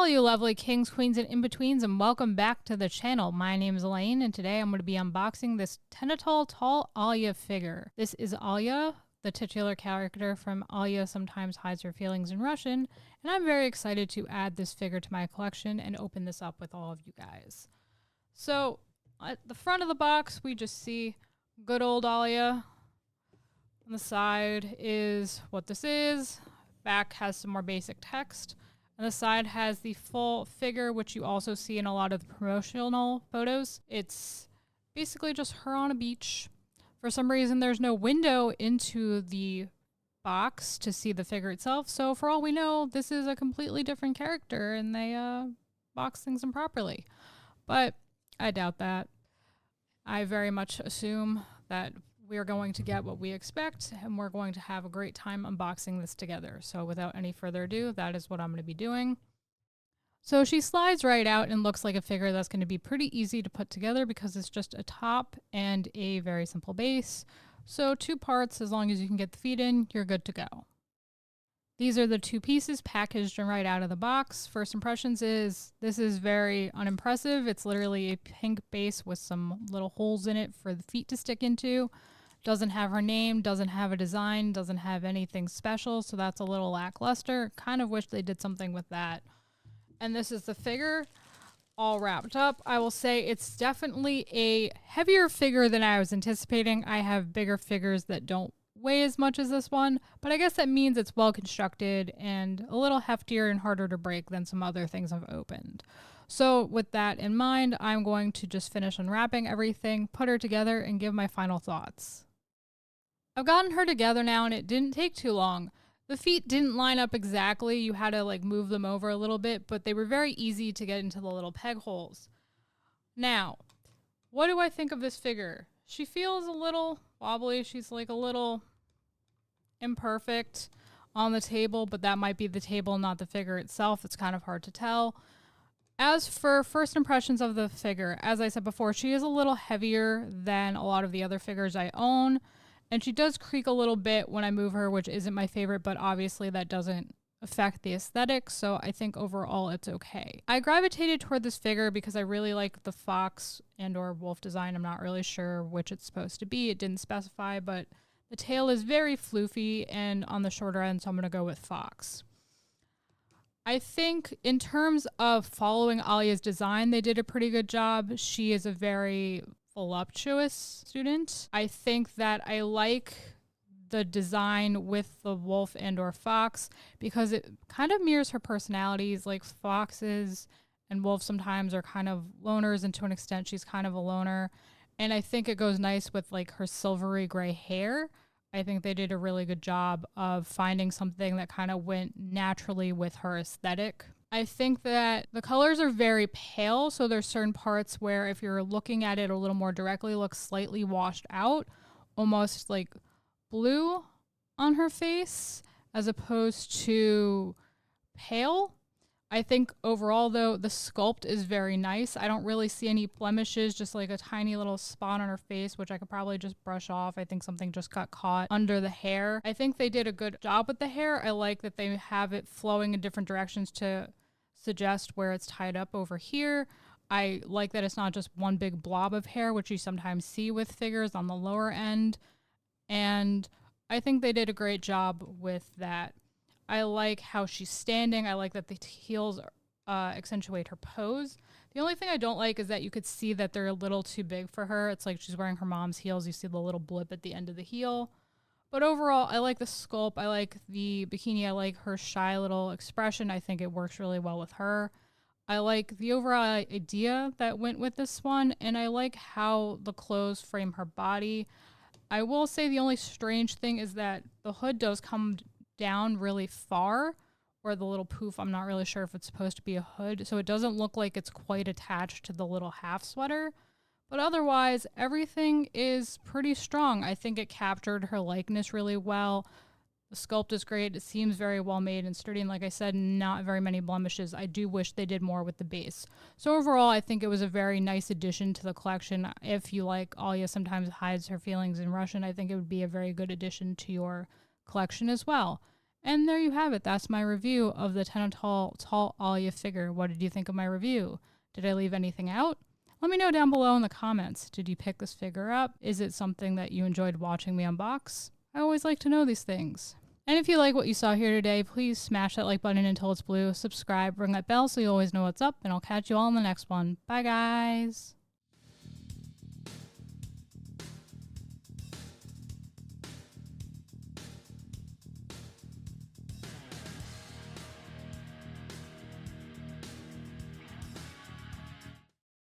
Hello, you lovely kings, queens, and in-betweens, and welcome back to the channel. My name is Elaine, and today I'm going to be unboxing this Tenitol tall Alya figure. This is Alya, the titular character from Alya Sometimes Hides Her Feelings in Russian, and I'm very excited to add this figure to my collection and open this up with all of you guys. So, at the front of the box, we just see good old Alya. On the side is what this is. Back has some more basic text. And the side has the full figure, which you also see in a lot of the promotional photos. It's basically just her on a beach. For some reason, there's no window into the box to see the figure itself. So for all we know, this is a completely different character and they box things improperly. But I doubt that. I very much assume that we are going to get what we expect, and we're going to have a great time unboxing this together. So without any further ado, that is what I'm going to be doing. So she slides right out and looks like a figure that's going to be pretty easy to put together because it's just a top and a very simple base. So 2 parts, as long as you can get the feet in, you're good to go. These are the 2 pieces packaged and right out of the box. First impressions is this is very unimpressive. It's literally a pink base with some little holes in it for the feet to stick into. Doesn't have her name, doesn't have a design, doesn't have anything special, so that's a little lackluster. Kind of wish they did something with that. And this is the figure all wrapped up. I will say it's definitely a heavier figure than I was anticipating. I have bigger figures that don't weigh as much as this one, but I guess that means it's well constructed and a little heftier and harder to break than some other things I've opened. So with that in mind, I'm going to just finish unwrapping everything, put her together, and give my final thoughts. I've gotten her together now and it didn't take too long. The feet didn't line up exactly. You had to like move them over a little bit, but they were very easy to get into the little peg holes. Now, what do I think of this figure? She feels a little wobbly. She's like a little imperfect on the table, but that might be the table, not the figure itself. It's kind of hard to tell. As for first impressions of the figure, as I said before, she is a little heavier than a lot of the other figures I own. And she does creak a little bit when I move her, which isn't my favorite, but obviously that doesn't affect the aesthetic, so I think overall it's okay. I gravitated toward this figure because I really like the fox and or wolf design. I'm not really sure which it's supposed to be. It didn't specify, but the tail is very floofy and on the shorter end, so I'm going to go with fox. I think in terms of following Alya's design, they did a pretty good job. She is a very voluptuous student. I think that I like the design with the wolf and or fox because it kind of mirrors her personalities. Like foxes and wolves sometimes are kind of loners, and to an extent she's kind of a loner. And I think it goes nice with like her silvery gray hair. I think they did a really good job of finding something that kind of went naturally with her aesthetic. I think that the colors are very pale, so there's certain parts where if you're looking at it a little more directly, looks slightly washed out, almost like blue on her face as opposed to pale. I think overall, though, the sculpt is very nice. I don't really see any blemishes, just like a tiny little spot on her face, which I could probably just brush off. I think something just got caught under the hair. I think they did a good job with the hair. I like that they have it flowing in different directions to suggest where it's tied up over here. I like that it's not just one big blob of hair, which you sometimes see with figures on the lower end. And I think they did a great job with that. I like how she's standing. I like that the heels accentuate her pose. The only thing I don't like is that you could see that they're a little too big for her. It's like she's wearing her mom's heels. You see the little blip at the end of the heel. But overall, I like the sculpt. I like the bikini. I like her shy little expression. I think it works really well with her. I like the overall idea that went with this one, and I like how the clothes frame her body. I will say the only strange thing is that the hood does come down really far, or the little poof, I'm not really sure if it's supposed to be a hood, so it doesn't look like it's quite attached to the little half sweater. But otherwise, everything is pretty strong. I think it captured her likeness really well. The sculpt is great. It seems very well made and sturdy. And like I said, not very many blemishes. I do wish they did more with the base. So overall, I think it was a very nice addition to the collection. If you like Alya Sometimes Hides Her Feelings in Russian, I think it would be a very good addition to your collection as well. And there you have it. That's my review of the Tenitol Tall Alya figure. What did you think of my review? Did I leave anything out? Let me know down below in the comments. Did you pick this figure up? Is it something that you enjoyed watching me unbox? I always like to know these things. And if you like what you saw here today, please smash that like button until it's blue. Subscribe, ring that bell so you always know what's up, and I'll catch you all in the next one. Bye, guys.